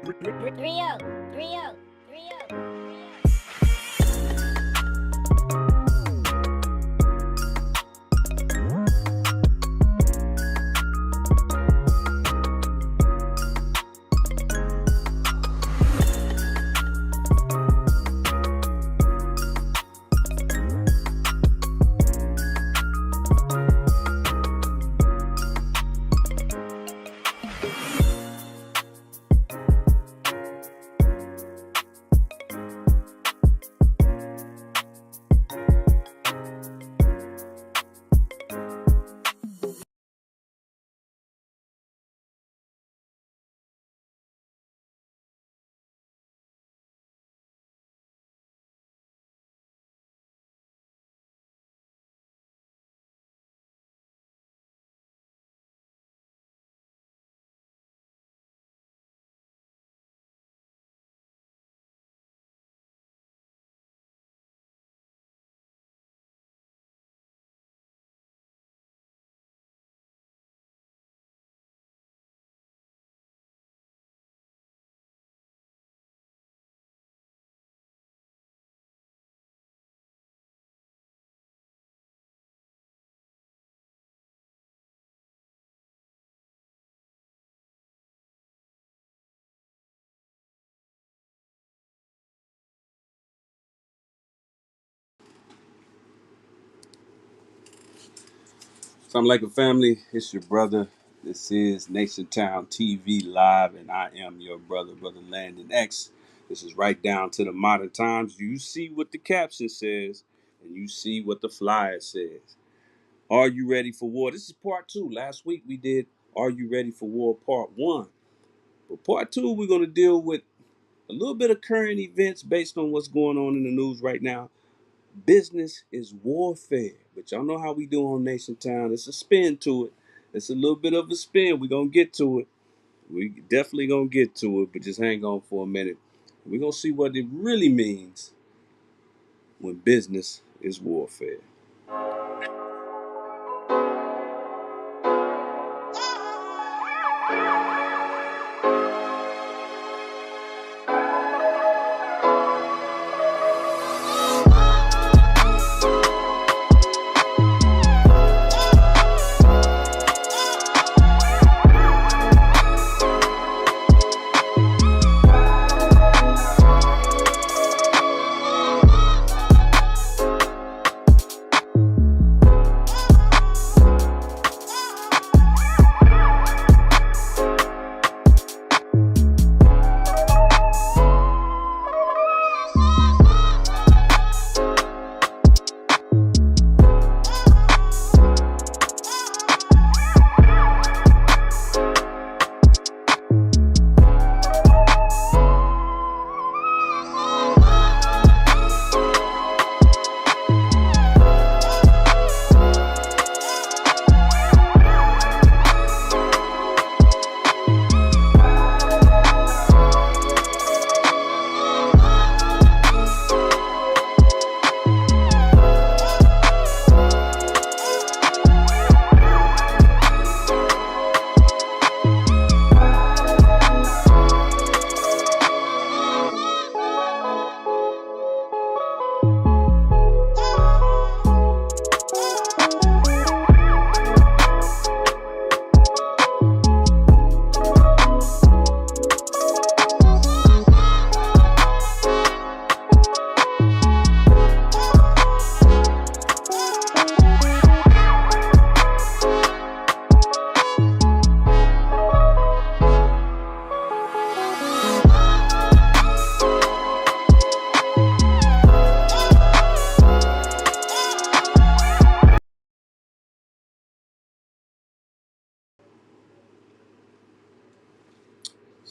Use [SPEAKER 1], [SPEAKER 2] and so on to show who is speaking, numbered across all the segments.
[SPEAKER 1] Rio, Rio, Rio.
[SPEAKER 2] So I'm like a family. It's your brother. This is Nation Town TV Live, and I am your brother, Brother Landon X. This is right down to the modern times. You see what the caption says, and you see what the flyer says. Are you ready for war? This is part two. Last week we did Are You Ready for War part one. But part two, we're going to deal with a little bit of current events based on what's going on in the news right now. Business is warfare, but y'all know how we do on Nation Town. It's a spin to it. It's a little bit of a spin. We're gonna get to it. We definitely gonna get to it, but just hang on for a minute. We're gonna see what it really means when business is warfare.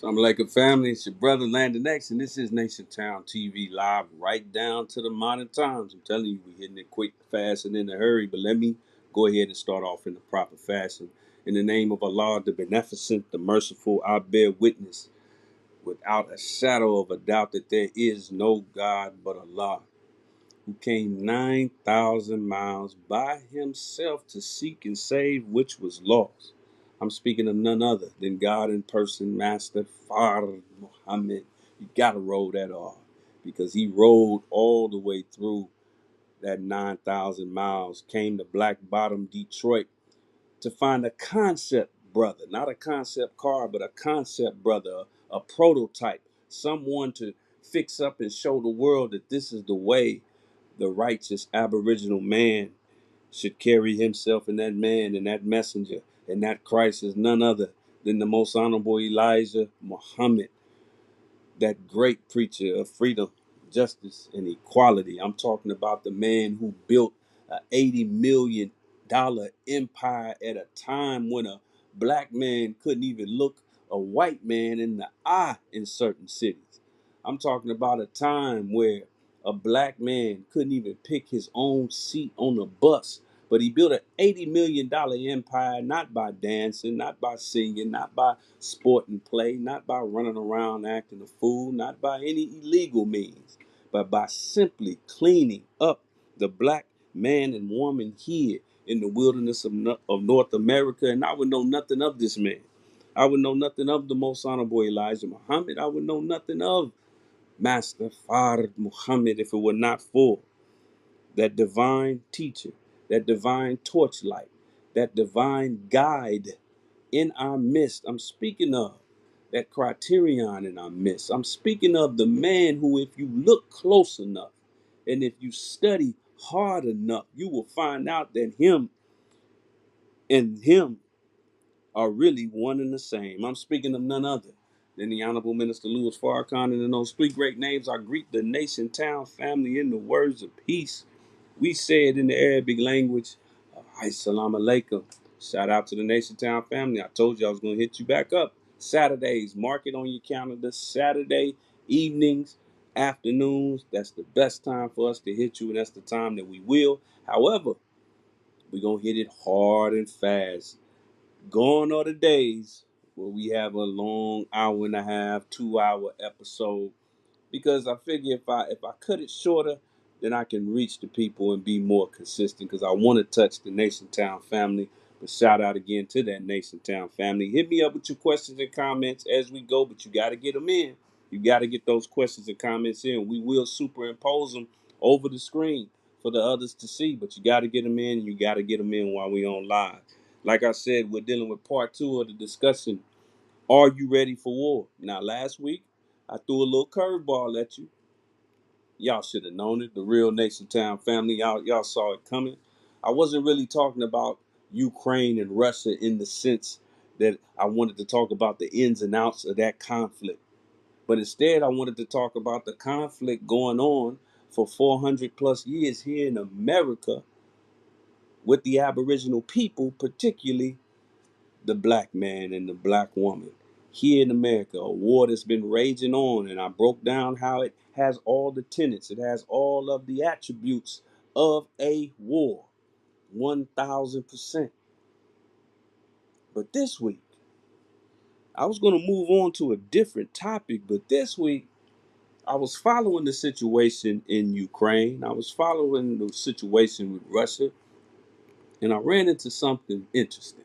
[SPEAKER 2] So I'm like a family. It's your brother Landon X, and this is Nation Town TV Live, right down to the modern times. I'm telling you, we're hitting it quick, fast, and in a hurry. But let me go ahead and start off in the proper fashion. In the name of Allah, the Beneficent, the Merciful, I bear witness without a shadow of a doubt that there is no God but Allah, who came 9,000 miles by himself to seek and save which was lost. I'm speaking of none other than God in person, Master Fard Muhammad. You gotta roll that off because he rode all the way through that 9,000 miles, came to Black Bottom, Detroit, to find a concept brother, not a concept car, but a concept brother, a prototype, someone to fix up and show the world that this is the way the righteous Aboriginal man should carry himself, and that man and that messenger and that Christ is none other than the most honorable Elijah Muhammad, that great preacher of freedom, justice, and equality. I'm talking about the man who built a $80 million empire at a time when a black man couldn't even look a white man in the eye in certain cities. I'm talking about a time where a black man couldn't even pick his own seat on the bus. But he built an $80 million empire, not by dancing, not by singing, not by sport and play, not by running around acting a fool, not by any illegal means, but by simply cleaning up the black man and woman here in the wilderness of North America. And I would know nothing of this man. I would know nothing of the most honorable Elijah Muhammad. I would know nothing of Master Fard Muhammad if it were not for that divine teacher, that divine torchlight, that divine guide in our midst. I'm speaking of that criterion in our midst. I'm speaking of the man who, if you look close enough and if you study hard enough, you will find out that him and him are really one and the same. I'm speaking of none other than the Honorable Minister Louis Farrakhan. And in those three great names, I greet the Nation Town family in the words of peace. We say it in the Arabic language. Assalamu alaikum. Shout out to the Nation Town family. I told you I was going to hit you back up. Saturdays, mark it on your calendar. Saturday evenings, afternoons. That's the best time for us to hit you, and that's the time that we will. However, we're going to hit it hard and fast. Gone are the days where we have a long hour and a half, 2 hour episode, because I figure if I cut it shorter, then I can reach the people and be more consistent. Because I want to touch the Nation Town family. But shout out again to that Nation Town family. Hit me up with your questions and comments as we go, but you got to get them in. You got to get those questions and comments in. We will superimpose them over the screen for the others to see, but you got to get them in. And you got to get them in while we on live. Like I said, we're dealing with part two of the discussion. Are you ready for war? Now, last week, I threw a little curveball at you. Y'all should have known it. The real Nation Town family, y'all saw it coming. I wasn't really talking about Ukraine and Russia in the sense that I wanted to talk about the ins and outs of that conflict. But instead, I wanted to talk about the conflict going on for 400 plus years here in America with the Aboriginal people, particularly the black man and the black woman here in America, a war that's been raging on. And I broke down how it has all the tenets, it has all of the attributes of a war, 1000%. But this week, I was going to move on to a different topic, but this week, I was following the situation in Ukraine. I was following the situation with Russia, and I ran into something interesting.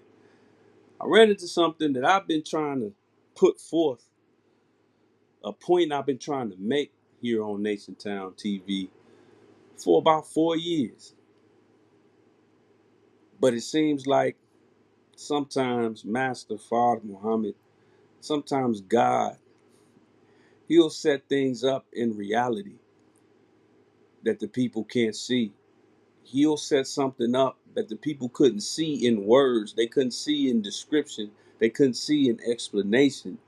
[SPEAKER 2] I ran into something that I've been trying to put forth, a point I've been trying to make here on Nation Town TV for about 4 years. But it seems like sometimes Master Fard Muhammad, sometimes God, he'll set things up in reality that the people can't see. He'll set something up that the people couldn't see in words, they couldn't see in description, they couldn't see in explanation.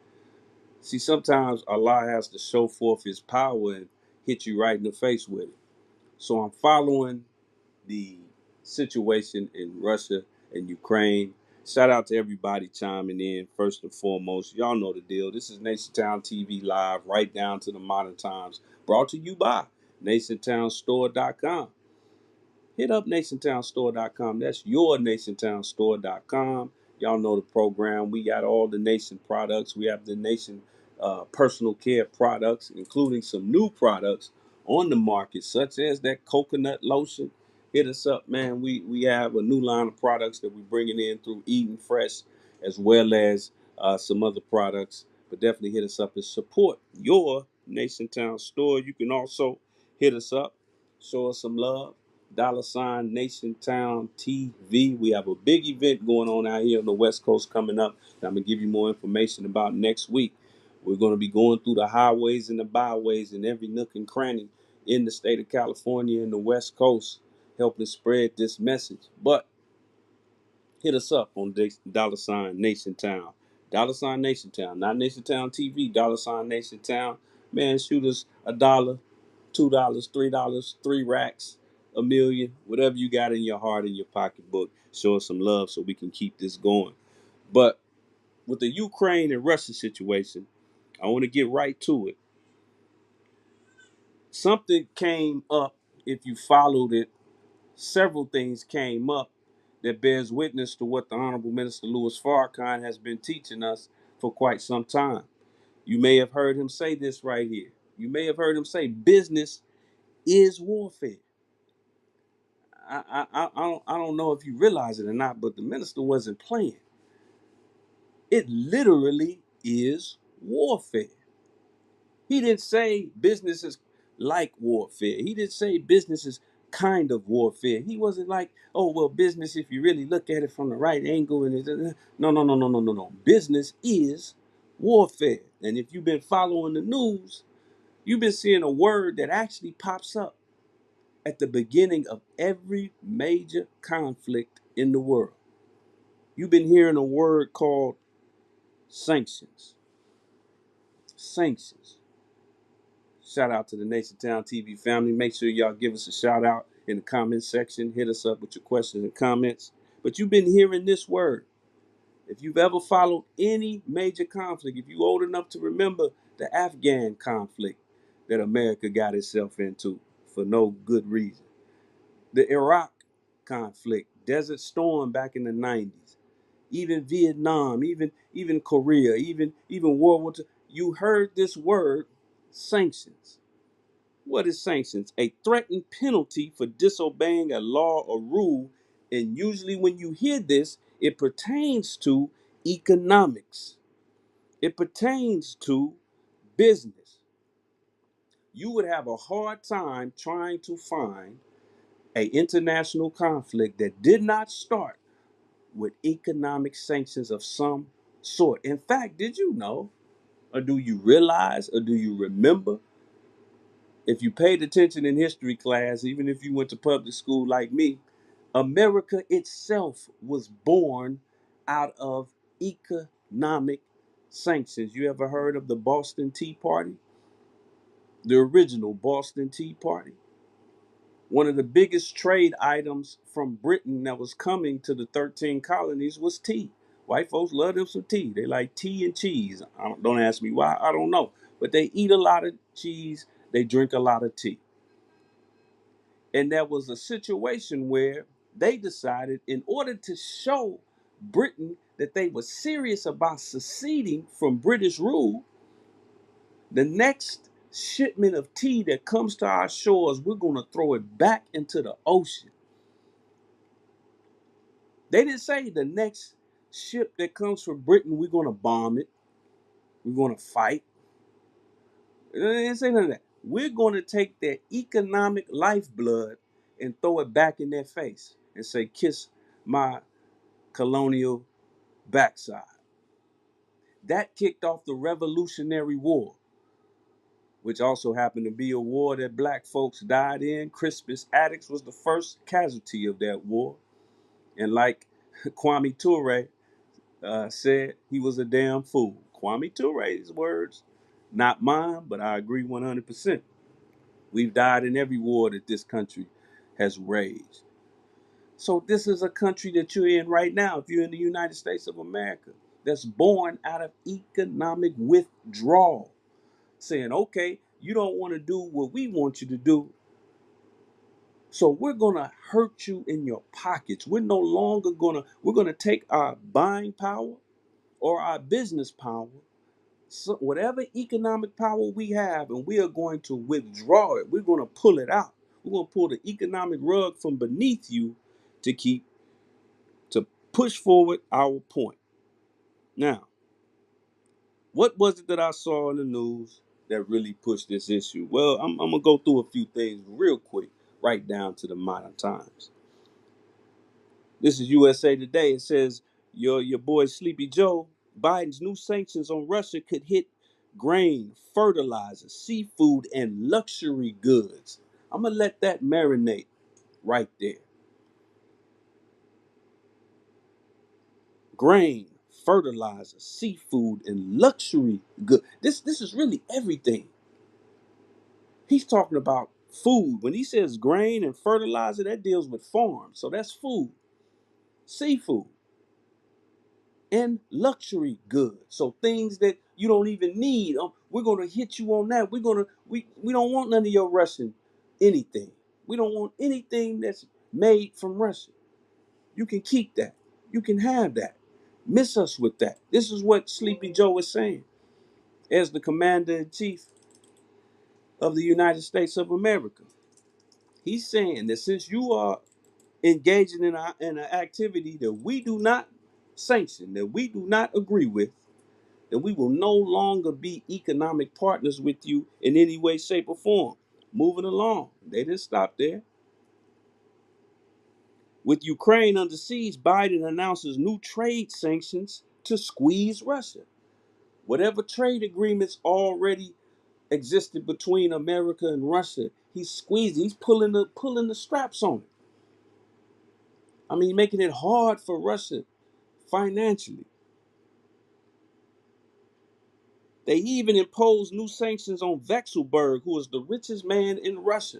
[SPEAKER 2] See, sometimes Allah has to show forth his power and hit you right in the face with it. So I'm following the situation in Russia and Ukraine. Shout out to everybody chiming in. First and foremost, y'all know the deal. This is Nation Town TV live, right down to the modern times. Brought to you by NationTownStore.com. Hit up NationTownStore.com. That's your NationTownStore.com. Y'all know the program. We got all the Nation products. We have the Nation personal care products, including some new products on the market, such as that coconut lotion. Hit us up, man. We have a new line of products that we're bringing in through Eden Fresh. as well as some other products. But definitely hit us up and support your Nation Town store. You can also hit us up, show us some love. $ Nation Town TV. We have a big event going on out here on the West Coast coming up that I'm gonna give you more information about next week. We're gonna be going through the highways and the byways and every nook and cranny in the state of California and the West Coast, helping spread this message. But hit us up on $Nation Town. $Nation Town, not Nation Town TV, $Nation Town. Man, shoot us $1, $2, $3, 3 racks, a million, whatever you got in your heart, in your pocketbook. Show us some love so we can keep this going. But with the Ukraine and Russia situation, I want to get right to it. Something came up, if you followed it, several things came up that bears witness to what the Honorable Minister Louis Farrakhan has been teaching us for quite some time. You may have heard him say this right here. You may have heard him say business is warfare. I don't know if you realize it or not, but the minister wasn't playing. It literally is warfare. He didn't say business is like warfare. He didn't say business is kind of warfare. He wasn't like, oh, well, business, if you really look at it from the right angle, and no, no, no, no, no, no, no. Business is warfare. And if you've been following the news, you've been seeing a word that actually pops up at the beginning of every major conflict in the world. You've been hearing a word called sanctions. Sanctions. Shout out to the Nation Town TV family. Make sure y'all give us a shout out in the comment section. Hit us up with your questions and comments. But you've been hearing this word. If you've ever followed any major conflict, if you're old enough to remember the Afghan conflict that America got itself into for no good reason, the Iraq conflict, Desert Storm back in the 90s, even Vietnam, even Korea, even World War II, you heard this word, sanctions. What is sanctions? A threatened penalty for disobeying a law or rule. And usually, when you hear this, it pertains to economics, it pertains to business. You would have a hard time trying to find an international conflict that did not start with economic sanctions of some sort. In fact, did you know, or do you realize, or do you remember, if you paid attention in history class, even if you went to public school like me, America itself was born out of economic sanctions. You ever heard of the Boston Tea Party? The original Boston Tea Party. One of the biggest trade items from Britain that was coming to the 13 colonies was tea. White folks love them some tea. They like tea and cheese. Don't ask me why, I don't know. But they eat a lot of cheese, they drink a lot of tea. And there was a situation where they decided, in order to show Britain that they were serious about seceding from British rule, the next shipment of tea that comes to our shores, we're going to throw it back into the ocean. They didn't say the next ship that comes from Britain, we're going to bomb it, we're going to fight. They didn't say none of that. We're going to take their economic lifeblood and throw it back in their face and say, kiss my colonial backside. That kicked off the Revolutionary War, which also happened to be a war that black folks died in. Crispus Attucks was the first casualty of that war. And like Kwame Ture said, he was a damn fool. Kwame Ture's words, not mine, but I agree 100%. We've died in every war that this country has waged. So this is a country that you're in right now, if you're in the United States of America, that's born out of economic withdrawal, saying, okay, you don't want to do what we want you to do, so we're going to hurt you in your pockets. We're no longer we're going to take our buying power or our business power, so whatever economic power we have, and we are going to withdraw it. We're going to pull it out. We're going to pull the economic rug from beneath you to push forward our point. Now, what was it that I saw in the news that really pushed this issue? Well, I'm going to go through a few things real quick, right down to the modern times. This is USA Today. It says, your boy Sleepy Joe, Biden's new sanctions on Russia could hit grain, fertilizer, seafood, and luxury goods. I'm going to let that marinate right there. Grain, fertilizer, seafood, and luxury goods. This is really everything. He's talking about food. When he says grain and fertilizer, that deals with farms. So that's food, seafood, and luxury goods. So things that you don't even need. We're gonna hit you on that. We don't want none of your Russian anything. We don't want anything that's made from Russia. You can keep that. You can have that. Miss us with that. This is what Sleepy Joe is saying as the commander in chief of the United States of America. He's saying that since you are engaging in an activity that we do not sanction, that we do not agree with, that we will no longer be economic partners with you in any way, shape, or form. Moving along, they didn't stop there. With Ukraine under siege, Biden announces new trade sanctions to squeeze Russia. Whatever trade agreements already existed between America and Russia, he's squeezing, he's pulling the straps on it. I mean, making it hard for Russia financially. They even imposed new sanctions on Vexelberg, who is the richest man in Russia,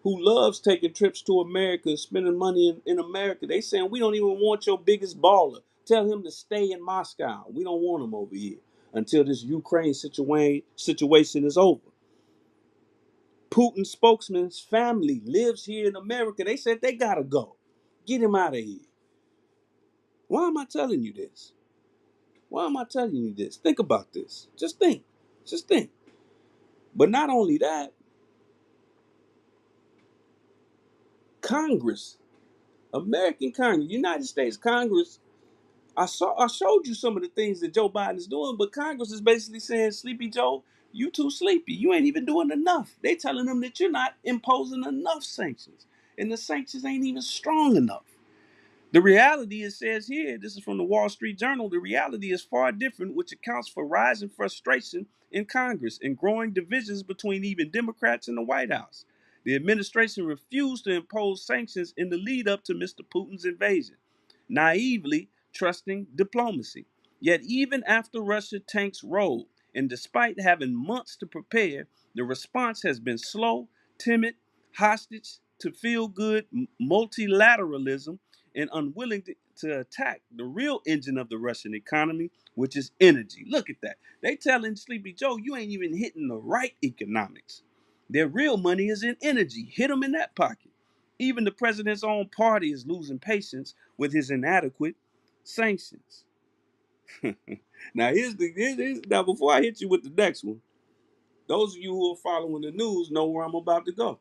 [SPEAKER 2] who loves taking trips to America, spending money in America. They saying we don't even want your biggest baller. Tell him to stay in Moscow. We don't want him over here until this Ukraine situation is over. Putin's spokesman's family lives here in America. They said they gotta go. Get him out of here. Why am I telling you this? Why am I telling you this? Think about this. Just think. Just think. But not only that, Congress, American Congress, United States Congress, I showed you some of the things that Joe Biden is doing, but Congress is basically saying, Sleepy Joe, you too sleepy. You ain't even doing enough. They telling them that you're not imposing enough sanctions. And the sanctions ain't even strong enough. The reality, it says here, this is from the Wall Street Journal, the reality is far different, which accounts for rising frustration in Congress and growing divisions between even Democrats in the White House. The administration refused to impose sanctions in the lead up to Mr. Putin's invasion, naively trusting diplomacy. Yet, even after Russia tanks rolled, and despite having months to prepare, the response has been slow, timid, hostage to feel good multilateralism and unwilling to attack the real engine of the Russian economy, which is energy. Look at that. They telling Sleepy Joe, you ain't even hitting the right economics. Their real money is in energy. Hit them in that pocket. Even the president's own party is losing patience with his inadequate sanctions. Now, now before I hit you with the next one, those of you who are following the news know where I'm about to go,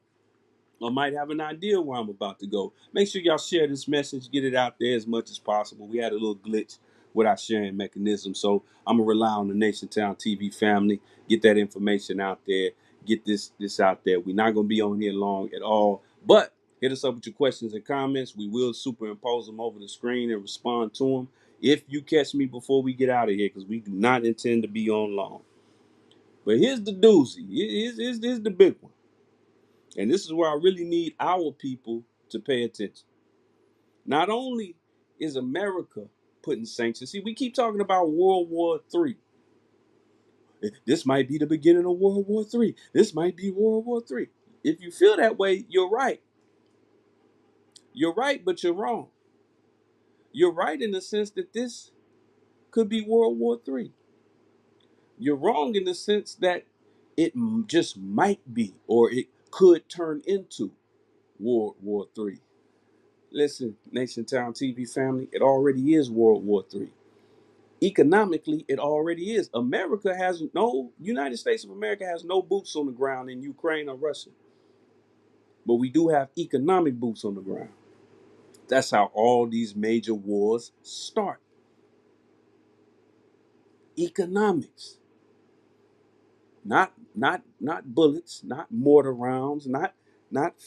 [SPEAKER 2] or might have an idea where I'm about to go. Make sure y'all share this message, get it out there as much as possible. We had a little glitch with our sharing mechanism, so I'm gonna rely on the Nation Town TV family. Get that information out there. Get this out there. We're not gonna be on here long at all, but hit us up with your questions and comments. We will superimpose them over the screen and respond to them if you catch me before we get out of here, because we do not intend to be on long. But here's the doozy. Here's the big one. And this is where I really need our people to pay attention. Not only is America putting sanctions, see, we keep talking about World War III. This might be the beginning of World War III. This might be World War III. If you feel that way, you're right. You're right, but you're wrong. You're right in the sense that this could be World War III. You're wrong in the sense that it just might be, or it could turn into World War III. Listen, Nation Town TV family, it already is World War III. Economically, it already is. United States of America has no boots on the ground in Ukraine or Russia. But we do have economic boots on the ground. That's how all these major wars start. Economics. Not bullets, not mortar rounds, not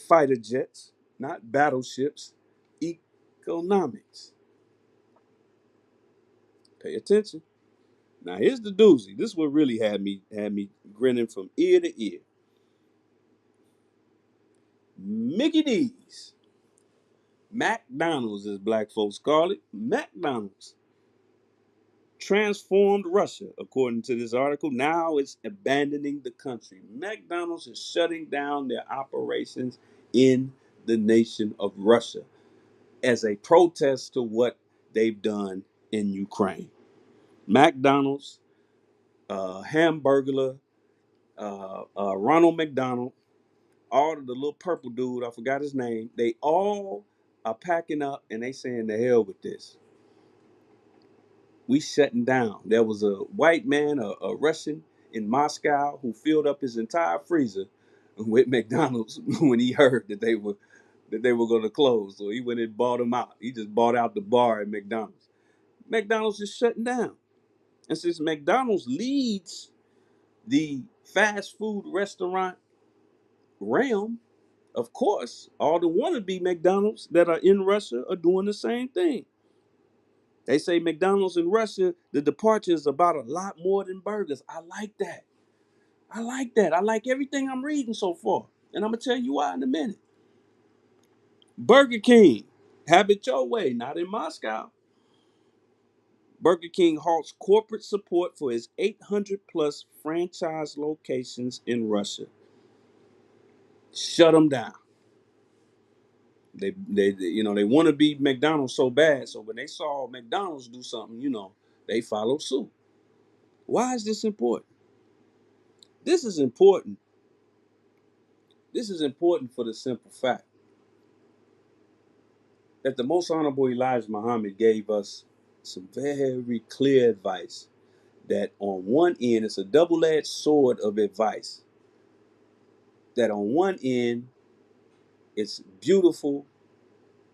[SPEAKER 2] fighter jets, not battleships. Economics. Pay attention. Now here's the doozy. This what really had me grinning from ear to ear. Mickey D's, McDonald's as black folks call it, McDonald's transformed Russia, according to this article. Now it's abandoning the country. McDonald's is shutting down their operations in the nation of Russia as a protest to what they've done in Ukraine. McDonald's, Hamburglar, Ronald McDonald, all of the little purple dude, I forgot his name, they all are packing up and they saying the hell with this. We shutting down. There was a white man, a Russian in Moscow who filled up his entire freezer with McDonald's when he heard that they were going to close. So he went and bought them out. He just bought out the bar at McDonald's. McDonald's is shutting down. And since McDonald's leads the fast food restaurant realm, of course, all the wannabe McDonald's that are in Russia are doing the same thing. They say McDonald's in Russia, the departure is about a lot more than burgers. I like that. I like that. I like everything I'm reading so far. And I'm going to tell you why in a minute. Burger King, have it your way, not in Moscow. Burger King halts corporate support for its 800 plus franchise locations in Russia. Shut them down. They want to be McDonald's so bad. So when they saw McDonald's do something, they followed suit. Why is this important? This is important. This is important for the simple fact that the Most Honorable Elijah Muhammad gave us some very clear advice that on one end, it's a double-edged sword of advice. That on one end, it's beautiful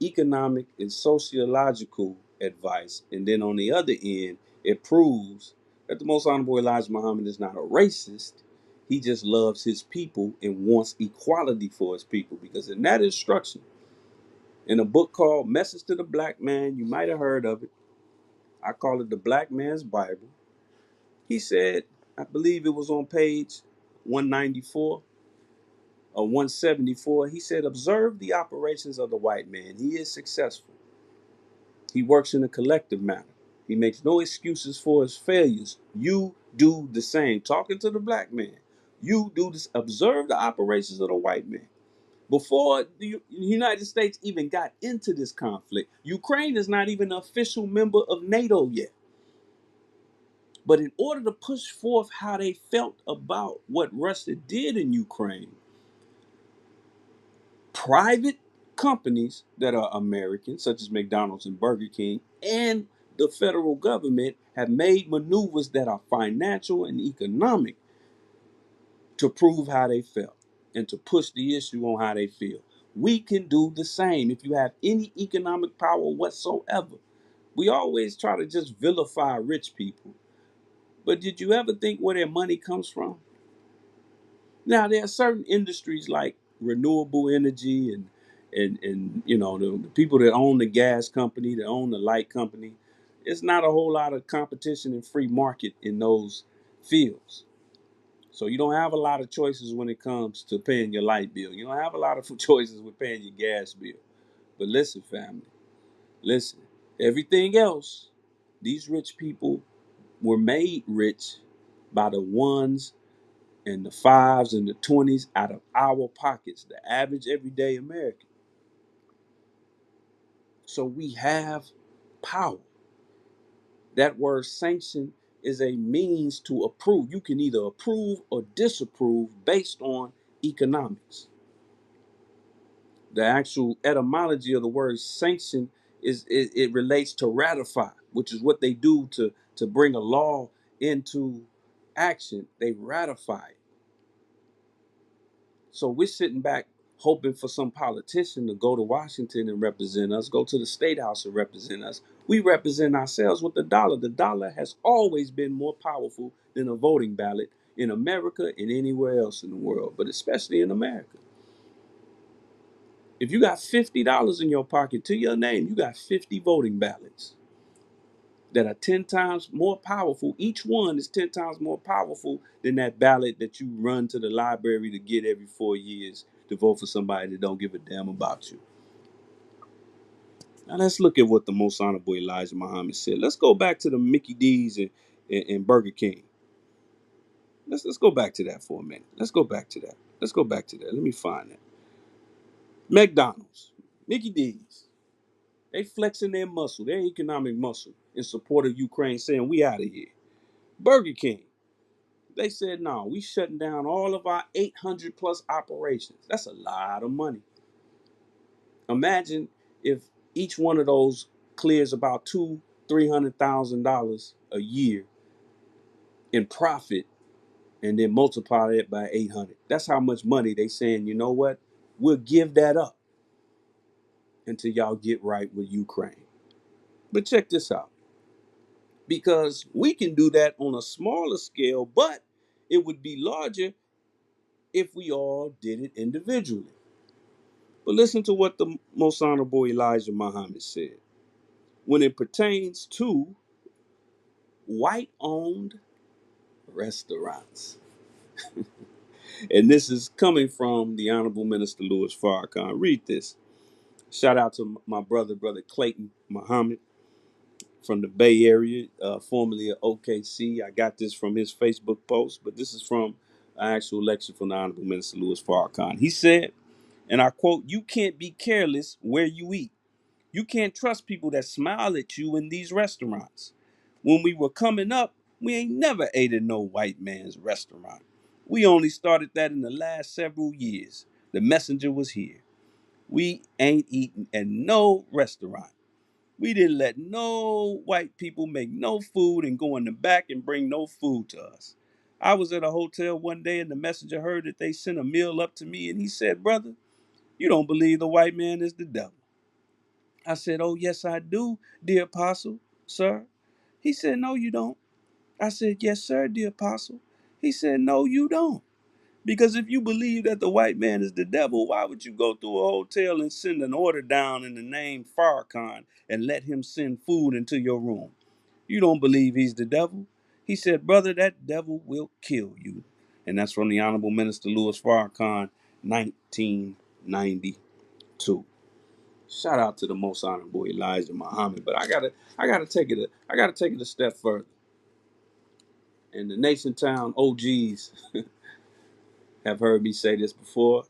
[SPEAKER 2] economic and sociological advice. And then on the other end, it proves that the Most Honorable Elijah Muhammad is not a racist. He just loves his people and wants equality for his people. Because in that instruction, in a book called Message to the Black Man, you might have heard of it. I call it the Black Man's Bible. He said, I believe it was on page 194 or 174. He said, observe the operations of the white man. He is successful. He works in a collective manner. He makes no excuses for his failures. You do the same. Talking to the black man. You do this. Observe the operations of the white man. Before the United States even got into this conflict, Ukraine is not even an official member of NATO yet. But in order to push forth how they felt about what Russia did in Ukraine, private companies that are American, such as McDonald's and Burger King, and the federal government have made maneuvers that are financial and economic to prove how they felt and to push the issue on how they feel. We can do the same if you have any economic power whatsoever. We always try to just vilify rich people. But did you ever think where their money comes from? Now there are certain industries like renewable energy and the people that own the gas company, that own the light company. It's not a whole lot of competition and free market in those fields. So you don't have a lot of choices when it comes to paying your light bill. You don't have a lot of choices with paying your gas bill. But listen, family, listen. Everything else, these rich people were made rich by the ones and the fives and the 20s out of our pockets, the average everyday American. So we have power. That word sanction is a means to approve. You can either approve or disapprove based on economics. The actual etymology of the word sanction it relates to ratify, which is what they do to bring a law into action. They ratify it. So we're sitting back hoping for some politician to go to Washington and represent us, go to the state house and represent us. We represent ourselves with the dollar. The dollar has always been more powerful than a voting ballot in America and anywhere else in the world, but especially in America. If you got $50 in your pocket to your name, you got 50 voting ballots that are 10 times more powerful. Each one is 10 times more powerful than that ballot that you run to the library to get every 4 years to vote for somebody that don't give a damn about you. Now let's look at what the most honorable Elijah Muhammad said. Let's go back to the Mickey D's and Burger King. Let's go back to that for a minute. Let's go back to that. Let's go back to that. Let me find that. McDonald's, Mickey D's, they flexing their muscle, their economic muscle in support of Ukraine, saying we out of here. Burger King, they said no, we shutting down all of our 800 plus operations. That's a lot of money. Imagine if each one of those clears about $200,000-300,000 a year in profit, and then multiply it by 800. That's how much money they saying. You know what? We'll give that up until y'all get right with Ukraine. But check this out, because we can do that on a smaller scale, but it would be larger if we all did it individually. But listen to what the most honorable Elijah Muhammad said when it pertains to white owned restaurants. And this is coming from the Honorable Minister Louis Farrakhan. Read this. Shout out to my brother Clayton Muhammad from the Bay Area, formerly of OKC. I got this from his Facebook post, but this is from an actual lecture from the Honorable Minister Louis Farrakhan. He said, and I quote, "You can't be careless where you eat. You can't trust people that smile at you in these restaurants. When we were coming up, we ain't never ate at no white man's restaurant. We only started that in the last several years. The messenger was here. We ain't eating at no restaurant. We didn't let no white people make no food and go in the back and bring no food to us. I was at a hotel one day and the messenger heard that they sent a meal up to me and he said, 'Brother, you don't believe the white man is the devil.' I said, 'Oh, yes, I do, dear apostle, sir.' He said, 'No, you don't.' I said, 'Yes, sir, dear apostle.' He said, 'No, you don't. Because if you believe that the white man is the devil, why would you go through a hotel and send an order down in the name Farrakhan and let him send food into your room? You don't believe he's the devil.' He said, 'Brother, that devil will kill you.'" And that's from the Honorable Minister Louis Farrakhan, 1992. Shout out to the most honorable Elijah Muhammad. But I gotta take it a step further. And the Nation Town OGs have heard me say this before.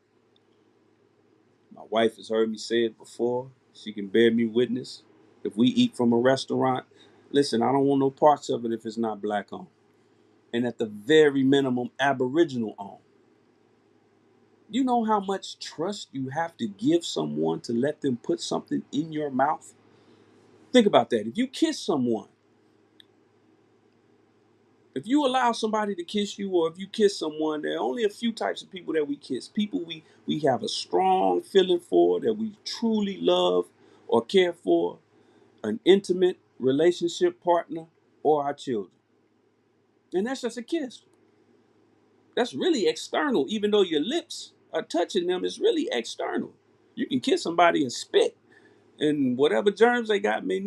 [SPEAKER 2] My wife has heard me say it before. She can bear me witness. If we eat from a restaurant, listen, I don't want no parts of it if it's not black owned. And at the very minimum, Aboriginal owned. You know how much trust you have to give someone to let them put something in your mouth? Think about that. If you kiss someone, if you allow somebody to kiss you, or if you kiss someone, there are only a few types of people that we kiss. People we have a strong feeling for, that we truly love or care for, an intimate relationship partner, or our children. And that's just a kiss. That's really external. Even though your lips are touching them, it's really external. You can kiss somebody and spit, and whatever germs they got may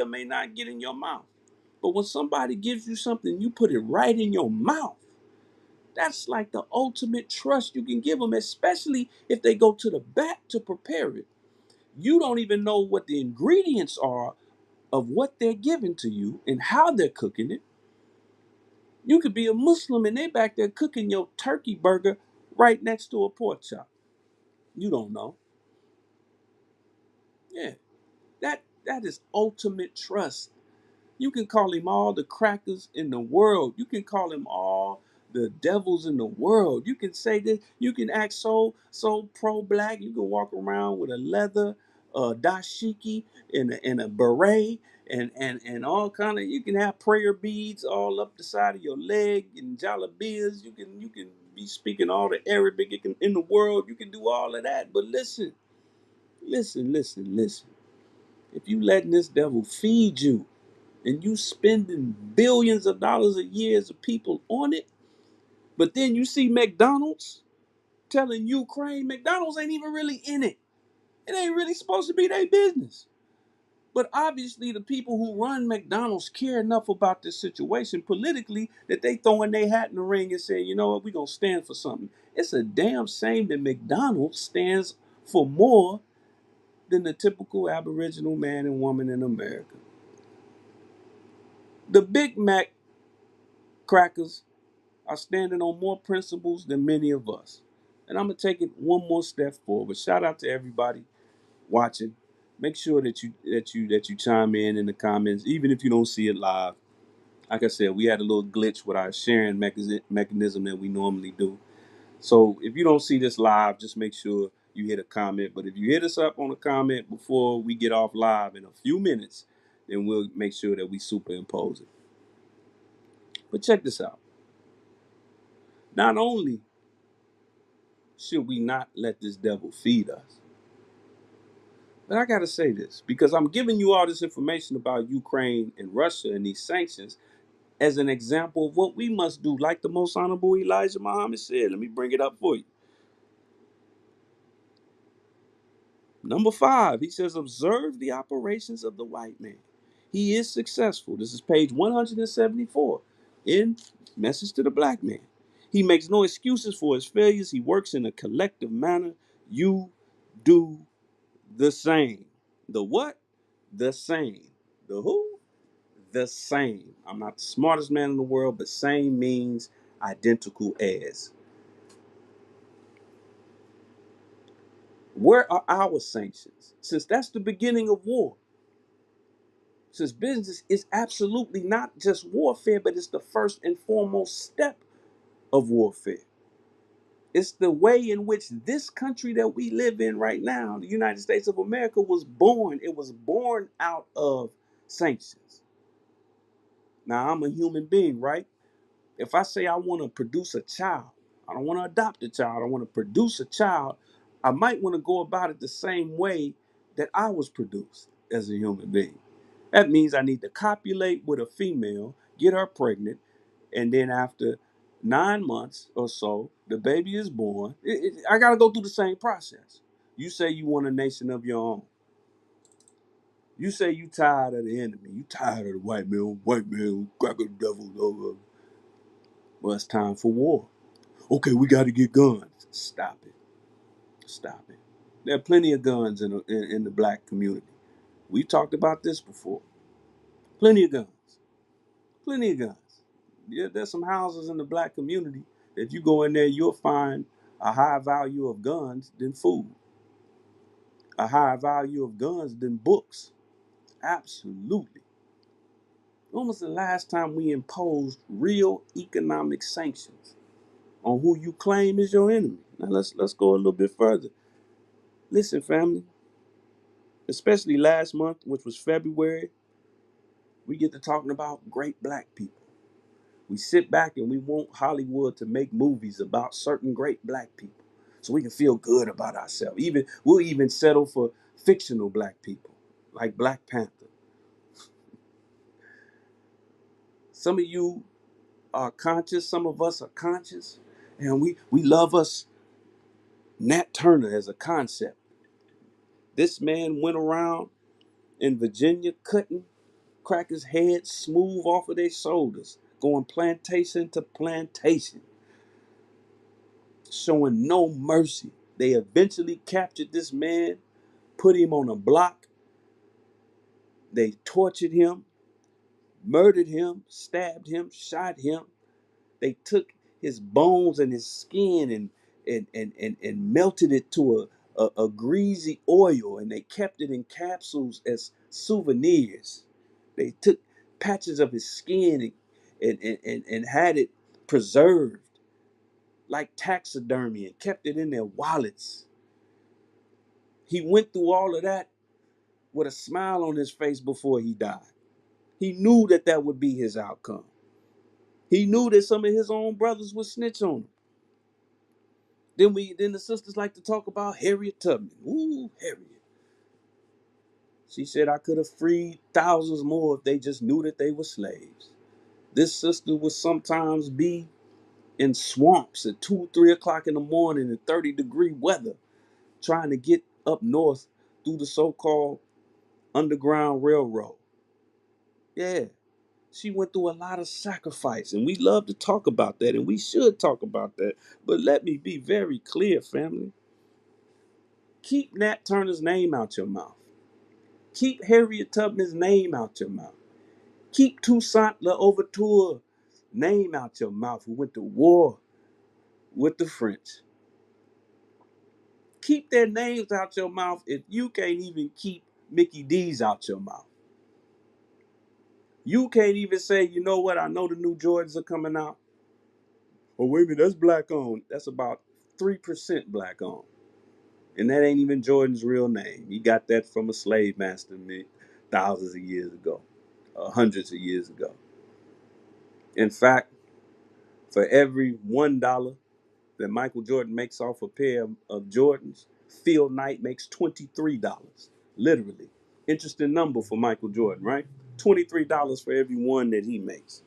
[SPEAKER 2] or may not get in your mouth. But when somebody gives you something, you put it right in your mouth. That's like the ultimate trust you can give them, especially if they go to the back to prepare it. You don't even know what the ingredients are of what they're giving to you and how they're cooking it. You could be a Muslim and they back there cooking your turkey burger right next to a pork chop. You don't know. Yeah, that is ultimate trust. You can call him all the crackers in the world. You can call him all the devils in the world. You can say that. You can act so pro black. You can walk around with a leather dashiki and a beret and all kind of. You can have prayer beads all up the side of your leg and jalabias. You can be speaking all the Arabic in the world. You can do all of that. But listen, listen. If you letting this devil feed you and you spending billions of dollars a year as a people on it, but then you see McDonald's telling Ukraine, McDonald's ain't even really in it. It ain't really supposed to be their business. But obviously, the people who run McDonald's care enough about this situation politically that they throwing their hat in the ring and saying, you know what, we're going to stand for something. It's a damn shame that McDonald's stands for more than the typical Aboriginal man and woman in America. The Big Mac crackers are standing on more principles than many of us. And I'm going to take it one more step forward. Shout out to everybody watching. Make sure that you chime in the comments, even if you don't see it live. Like I said, we had a little glitch with our sharing mechanism that we normally do. So if you don't see this live, just make sure you hit a comment. But if you hit us up on a comment before we get off live in a few minutes, then we'll make sure that we superimpose it. But check this out. Not only should we not let this devil feed us, but I got to say this because I'm giving you all this information about Ukraine and Russia and these sanctions as an example of what we must do, like the most honorable Elijah Muhammad said. Let me bring it up for you. Number 5, he says, observe the operations of the white man. He is successful. This is page 174 in Message to the Black Man. He makes no excuses for his failures. He works in a collective manner. You do the same. The what? The same. The who? The same. I'm not the smartest man in the world, but same means identical as. Where are our sanctions? Since that's the beginning of war. Since business is absolutely not just warfare, but it's the first and foremost step of warfare. It's the way in which this country that we live in right now, the United States of America, was born. It was born out of sanctions. Now, I'm a human being, right? If I say I want to produce a child, I don't want to adopt a child, I want to produce a child, I might want to go about it the same way that I was produced as a human being. That means I need to copulate with a female, get her pregnant, and then after 9 months or so, the baby is born. I got to go through the same process. You say you want a nation of your own. You say you tired of the enemy. You tired of the white man, cracker devil. Well, it's time for war. Okay, we got to get guns. Stop it. Stop it. There are plenty of guns in the black community. We've talked about this before. Plenty of guns. Plenty of guns. Yeah, there's some houses in the black community. If you go in there, you'll find a higher value of guns than food, a higher value of guns than books. Absolutely. When was the last time we imposed real economic sanctions on who you claim is your enemy? Now let's go a little bit further. Listen, family, especially last month, which was February, we get to talking about great black people. We sit back and we want Hollywood to make movies about certain great black people so we can feel good about ourselves. We'll even settle for fictional black people like Black Panther. Some of you are conscious, some of us are conscious, and we love us Nat Turner as a concept. This man went around in Virginia cutting crackers' heads smooth off of their shoulders, going plantation to plantation, showing no mercy. They eventually captured this man, put him on a block. They tortured him, murdered him, stabbed him, shot him. They took his bones and his skin and melted it to a greasy oil, and they kept it in capsules as souvenirs. They took patches of his skin and had it preserved like taxidermy and kept it in their wallets. He went through all of that with a smile on his face before he died. He knew that that would be his outcome. He knew that some of his own brothers would snitch on him. Then the sisters like to talk about Harriet Tubman. Ooh, Harriet. She said I could have freed thousands more if they just knew that they were slaves. This sister would sometimes be in swamps at 2, 3 o'clock in the morning in 30-degree weather, trying to get up north through the so-called Underground Railroad. Yeah, she went through a lot of sacrifice, and we love to talk about that, and we should talk about that. But let me be very clear, family. Keep Nat Turner's name out your mouth. Keep Harriet Tubman's name out your mouth. Keep Toussaint Louverture name out your mouth, who went to war with the French. Keep their names out your mouth if you can't even keep Mickey D's out your mouth. You can't even say, you know what, I know the new Jordans are coming out. Oh, wait a minute, that's black owned. That's about 3% black owned. And that ain't even Jordan's real name. He got that from a slave master thousands of years ago, hundreds of years ago. In fact, for every $1 that Michael Jordan makes off a pair of Jordans, Phil Knight makes $23. Literally. Interesting number for Michael Jordan, right? $23 for every one that he makes.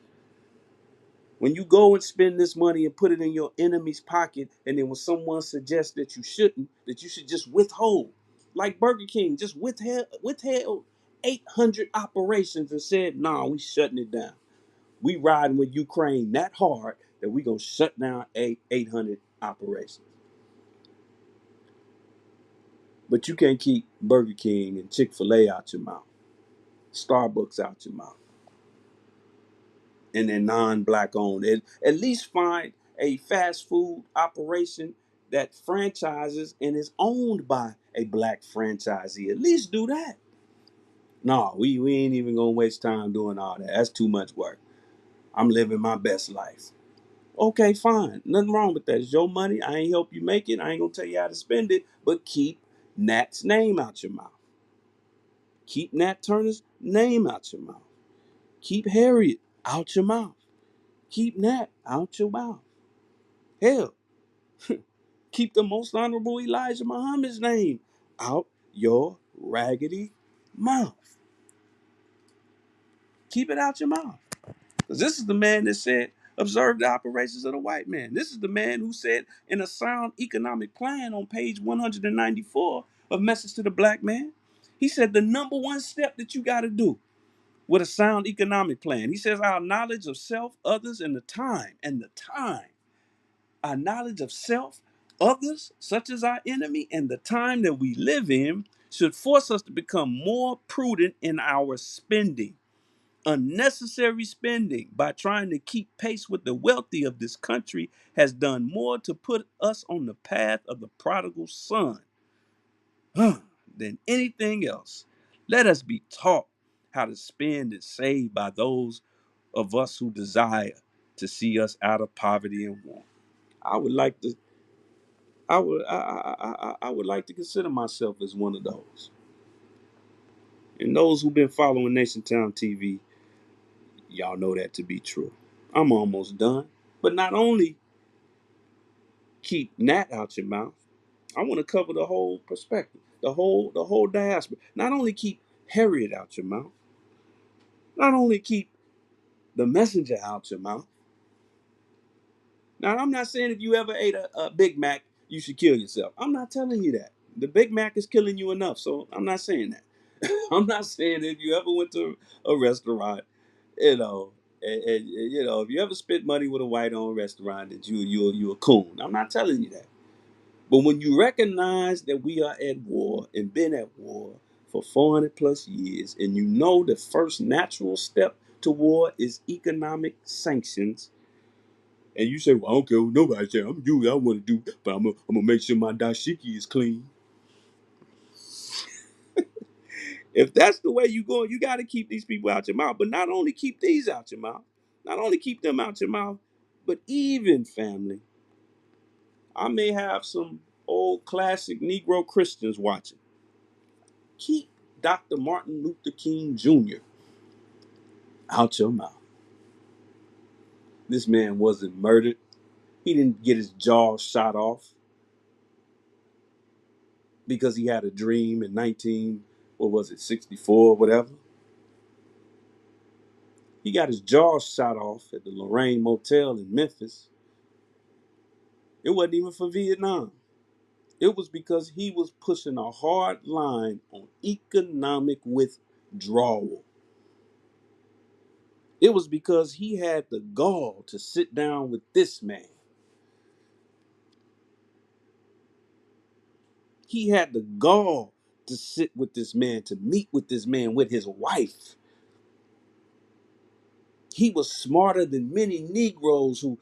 [SPEAKER 2] When you go and spend this money and put it in your enemy's pocket, and then when someone suggests that you shouldn't, that you should just withhold, like Burger King just withheld 800 operations and said, nah, we shutting it down. We riding with Ukraine that hard that we gonna shut down 800 operations. But you can't keep Burger King and Chick-fil-A out your mouth, Starbucks out your mouth, and they're non-black owned. At least find a fast food operation that franchises and is owned by a black franchisee. At least do that. No, we ain't even gonna waste time doing all that. That's too much work. I'm living my best life. Okay, fine. Nothing wrong with that. It's your money. I ain't help you make it. I ain't gonna tell you how to spend it. But keep Nat's name out your mouth. Keep Nat Turner's name out your mouth. Keep Harriet out your mouth. Keep Nat out your mouth. Hell, keep the most honorable Elijah Muhammad's name out your raggedy mouth. Keep it out your mouth. Because this is the man that said, observe the operations of the white man. This is the man who said in a sound economic plan on page 194 of Message to the Black Man, he said the number one step that you got to do with a sound economic plan. He says our knowledge of self, others, and our knowledge of self, others, such as our enemy, and the time that we live in should force us to become more prudent in our spending. Unnecessary spending by trying to keep pace with the wealthy of this country has done more to put us on the path of the prodigal son than anything else. Let us be taught how to spend and save by those of us who desire to see us out of poverty and want. I would like to I would like to consider myself as one of those. And those who've been following Nation Town TV, y'all know that to be true. I'm almost done. But not only keep Nat out your mouth, I want to cover the whole perspective, the whole diaspora. Not only keep Harriet out your mouth, not only keep the messenger out your mouth. Now, I'm not saying if you ever ate a Big Mac, you should kill yourself. I'm not telling you that. The Big Mac is killing you enough, so I'm not saying that. I'm not saying if you ever went to a restaurant, you know, if you ever spent money with a white-owned restaurant, that you a coon. I'm not telling you that. But when you recognize that we are at war and been at war for 400 plus years, and you know the first natural step to war is economic sanctions, and you say, well, I don't care what nobody say. I'm doing what I want to do, but I'm gonna make sure my dashiki is clean. If that's the way you go, you got to keep these people out your mouth. But not only keep these out your mouth, not only keep them out your mouth, but even family. I may have some old classic Negro Christians watching. Keep Dr. Martin Luther King Jr. out your mouth. This man wasn't murdered. He didn't get his jaw shot off. because he had a dream in 19, what was it, 64, whatever. He got his jaw shot off at the Lorraine Motel in Memphis. It wasn't even for Vietnam. It was because he was pushing a hard line on economic withdrawal. It was because he had the gall to sit down with this man. He had the gall to sit with this man, to meet with this man, with his wife. He was smarter than many Negroes who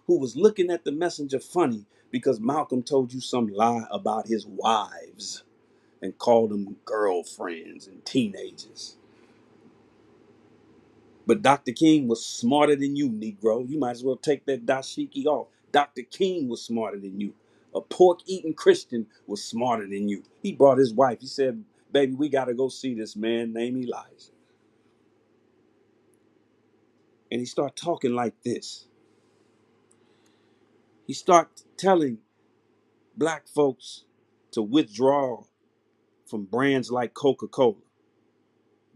[SPEAKER 2] was looking at the messenger funny because Malcolm told you some lie about his wives and called them girlfriends and teenagers. But Dr. King was smarter than you, Negro. You might as well take that dashiki off. Dr. King was smarter than you. A pork-eating Christian was smarter than you. He brought his wife. He said, baby, we got to go see this man named Elijah. And he started talking like this. He started telling black folks to withdraw from brands like Coca-Cola,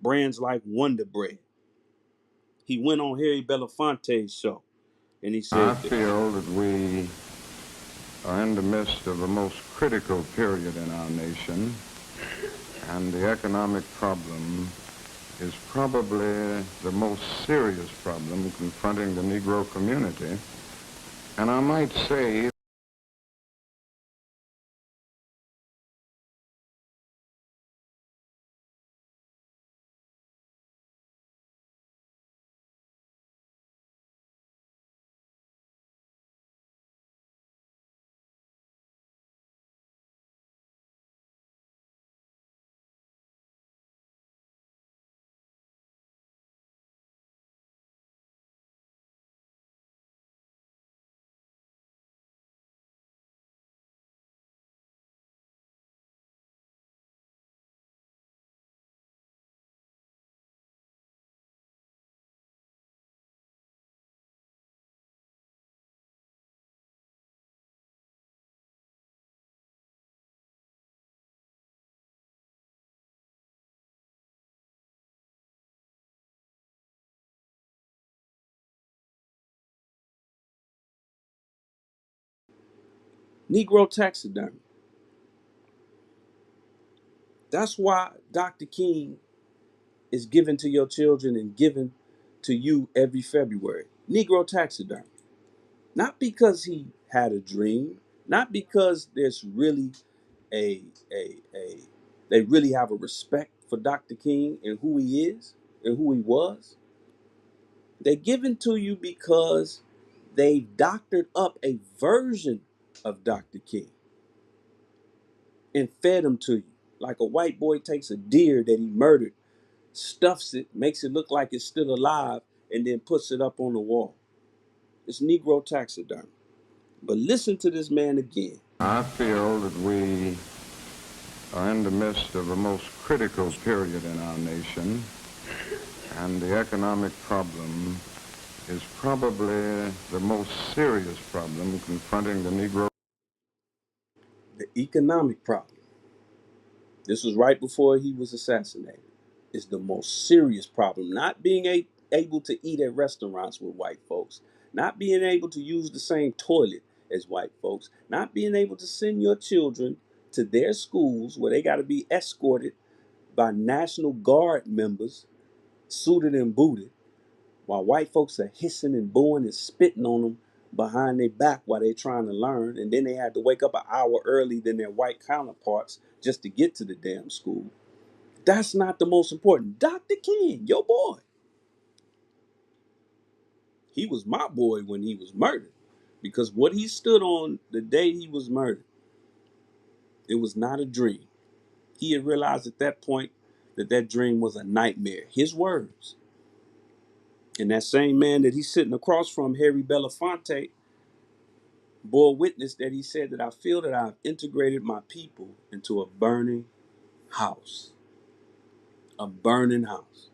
[SPEAKER 2] brands like Wonder Bread. He went on Harry Belafonte's show and he
[SPEAKER 3] I
[SPEAKER 2] said,
[SPEAKER 3] feel that we are in the midst of a most critical period in our nation, and the economic problem is probably the most serious problem confronting the Negro community. And I might say
[SPEAKER 2] Negro taxidermy. That's why Dr. King is given to your children and given to you every February. Negro taxidermy. Not because he had a dream, not because there's really a they really have a respect for Dr. King and who he is and who he was. They're given to you because they've doctored up a version of Dr. King and fed him to you. Like a white boy takes a deer that he murdered, stuffs it, makes it look like it's still alive, and then puts it up on the wall. It's Negro taxidermy. But listen to this man again.
[SPEAKER 3] I feel that we are in the midst of a most critical period in our nation, and the economic problem is probably the most serious problem confronting the Negro.
[SPEAKER 2] The economic problem. This was right before he was assassinated. Is the most serious problem. Not being able to eat at restaurants with white folks, not being able to use the same toilet as white folks, not being able to send your children to their schools where they got to be escorted by National Guard members, suited and booted, while white folks are hissing and booing and spitting on them behind their back while they're trying to learn. And then they had to wake up an hour early than their white counterparts just to get to the damn school. That's not the most important. Dr. King, your boy. He was my boy when he was murdered. Because what he stood on the day he was murdered, it was not a dream. He had realized at that point that that dream was a nightmare. His words. And that same man that he's sitting across from, Harry Belafonte, bore witness that he said that I feel that I've integrated my people into a burning house. A burning house.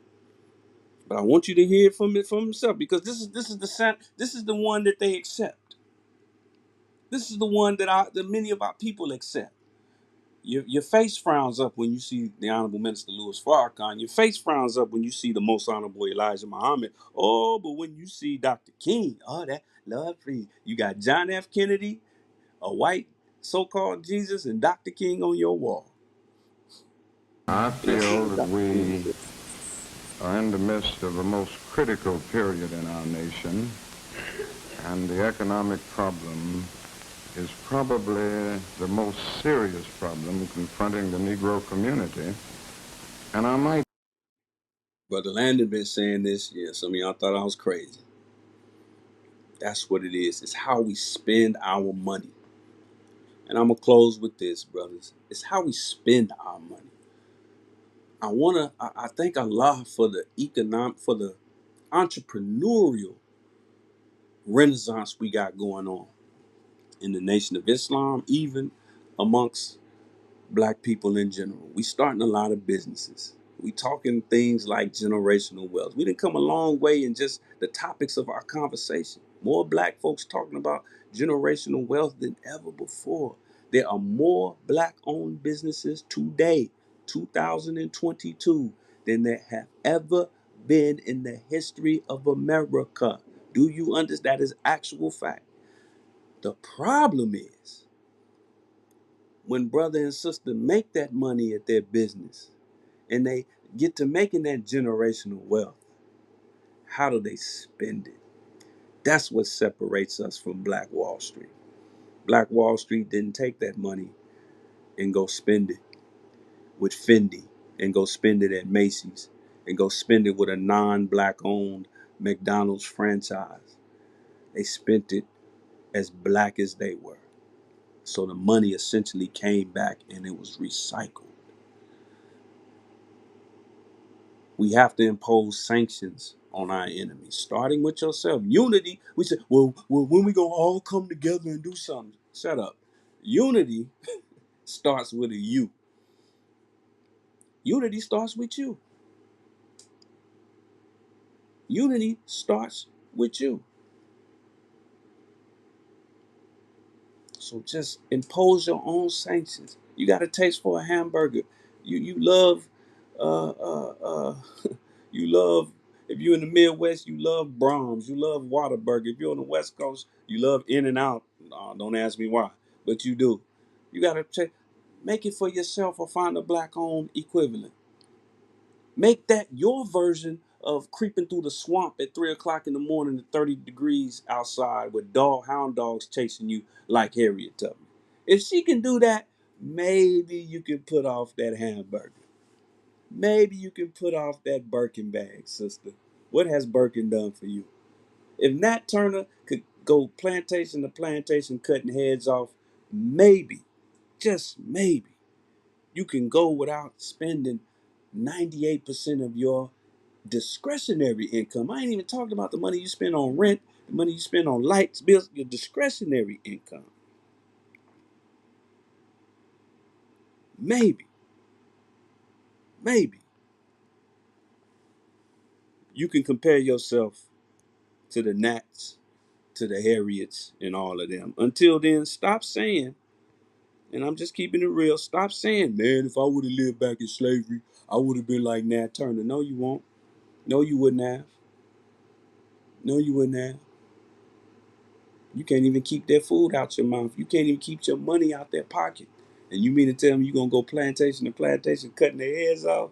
[SPEAKER 2] But I want you to hear it from himself because this is the one that they accept. This is the one that many of our people accept. Your face frowns up when you see the Honorable Minister Louis Farrakhan. Your face frowns up when you see the Most Honorable Elijah Muhammad. Oh, but when you see Dr. King, oh, that love free. You got John F. Kennedy, a white so-called Jesus, and Dr. King on your wall.
[SPEAKER 3] I
[SPEAKER 2] Let's
[SPEAKER 3] feel
[SPEAKER 2] see
[SPEAKER 3] that
[SPEAKER 2] Dr. King
[SPEAKER 3] we
[SPEAKER 2] say.
[SPEAKER 3] are in the midst of the most critical period in our nation, and the economic problem is probably the most serious problem confronting the Negro community. And I might
[SPEAKER 2] Brother Landon been saying this. Yeah, some of y'all thought I was crazy. That's what it is. It's how we spend our money. And I'm gonna close with this, brothers. It's how we spend our money. I thank Allah for the entrepreneurial renaissance we got going on in the Nation of Islam, even amongst black people in general. We starting a lot of businesses. We talking things like generational wealth. We didn't come a long way in just the topics of our conversation. More black folks talking about generational wealth than ever before. There are more black owned businesses today, 2022, than there have ever been in the history of America. Do you understand? That is actual fact. The problem is when brother and sister make that money at their business and they get to making that generational wealth, how do they spend it? That's what separates us from Black Wall Street. Black Wall Street didn't take that money and go spend it with Fendi and go spend it at Macy's and go spend it with a non-black owned McDonald's franchise. They spent it as black as they were. So the money essentially came back and it was recycled. We have to impose sanctions on our enemies, starting with yourself. Unity, we say, well, when we gonna all come together and do something? Shut up. Unity starts with a you. Unity starts with you. Unity starts with you. So just impose your own sanctions. You got a taste for a hamburger. You love uh uh uh you love, if you're in the Midwest, you love Brahms, you love Whataburger. If you're on the West Coast, you love In and Out. Don't ask me why, but you do. You gotta make it for yourself or find a black owned equivalent. Make that your version of creeping through the swamp at 3 o'clock in the morning at 30 degrees outside with hound dogs chasing you like Harriet Tubman. If she can do that, maybe you can put off that hamburger. Maybe you can put off that Birkin bag, sister. What has Birkin done for you? If Nat Turner could go plantation to plantation cutting heads off, maybe, just maybe, you can go without spending 98% of your discretionary income. I ain't even talking about the money you spend on rent, the money you spend on lights, bills, your discretionary income. Maybe, maybe you can compare yourself to the Nats, to the Harriets, and all of them. Until then, stop saying, and I'm just keeping it real, stop saying, man, if I would have lived back in slavery, I would have been like Nat Turner. No, you won't. No, you wouldn't have. No, you wouldn't have. You can't even keep their food out your mouth. You can't even keep your money out their pocket. And you mean to tell me you're going to go plantation to plantation cutting their heads off?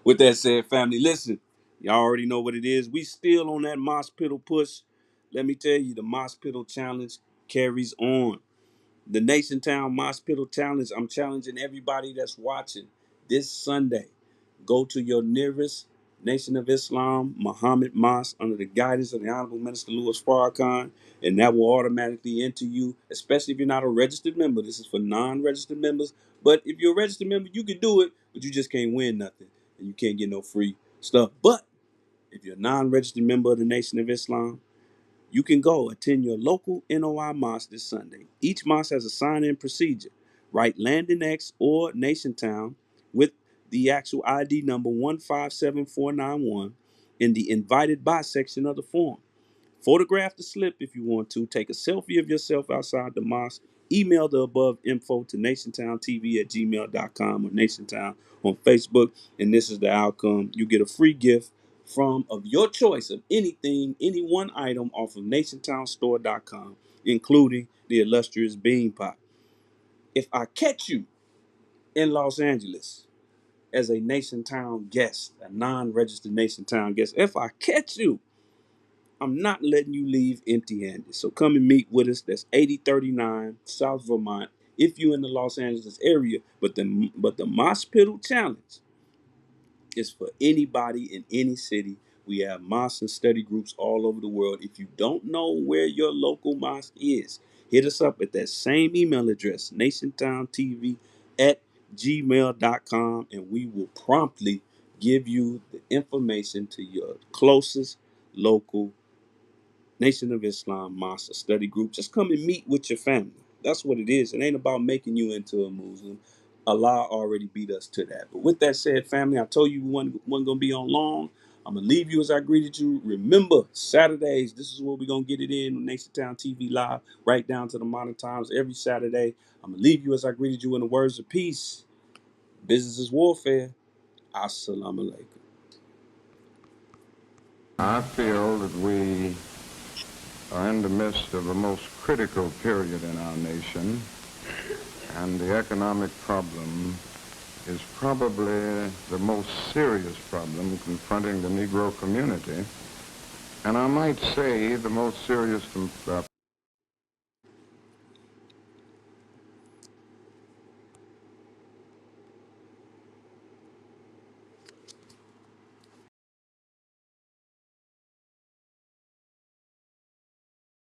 [SPEAKER 2] With that said, family, listen, y'all already know what it is. We still on that Mospital push. Let me tell you, the Mospital challenge carries on. The Nation Town Mospital Challenge, I'm challenging everybody that's watching this Sunday. Go to your nearest Nation of Islam, Muhammad Mosque, under the guidance of the Honorable Minister Louis Farrakhan, and that will automatically enter you, especially if you're not a registered member. This is for non-registered members. But if you're a registered member, you can do it, but you just can't win nothing, and you can't get no free stuff. But if you're a non-registered member of the Nation of Islam, you can go attend your local NOI mosque this Sunday. Each mosque has a sign-in procedure. Write Landon X or Nation Town with the actual ID number 157491 in the invited by section of the form. Photograph the slip if you want to. Take a selfie of yourself outside the mosque. Email the above info to nationtowntv@gmail.com or Nationtown on Facebook. And this is the outcome. You get a free gift of your choice of anything, any one item off of nationtownstore.com, including the illustrious bean pot. If I catch you in Los Angeles as a Nation Town guest, a non-registered Nation Town guest, if I catch you, I'm not letting you leave empty-handed. So come and meet with us. That's 8039 South Vermont. If you're in the Los Angeles area, but the Mospital Challenge is for anybody in any city. We have mosques and study groups all over the world. If you don't know where your local mosque is, hit us up at that same email address, nationtowntv@gmail.com, and we will promptly give you the information to your closest local Nation of Islam Mosque study group. Just come and meet with your family. That's what it is. It ain't about making you into a Muslim. Allah already beat us to that. But with that said, family, I told you we wasn't going to be on long. I'm going to leave you as I greeted you. Remember, Saturdays, this is where we're going to get it in on Nation Town TV Live, right down to the modern times every Saturday. I'm going to leave you as I greeted you in the words of peace. Business is warfare. Assalamu alaikum.
[SPEAKER 3] I feel that we are in the midst of a most critical period in our nation, and the economic problem is probably the most serious problem confronting the Negro community, and I might say the most serious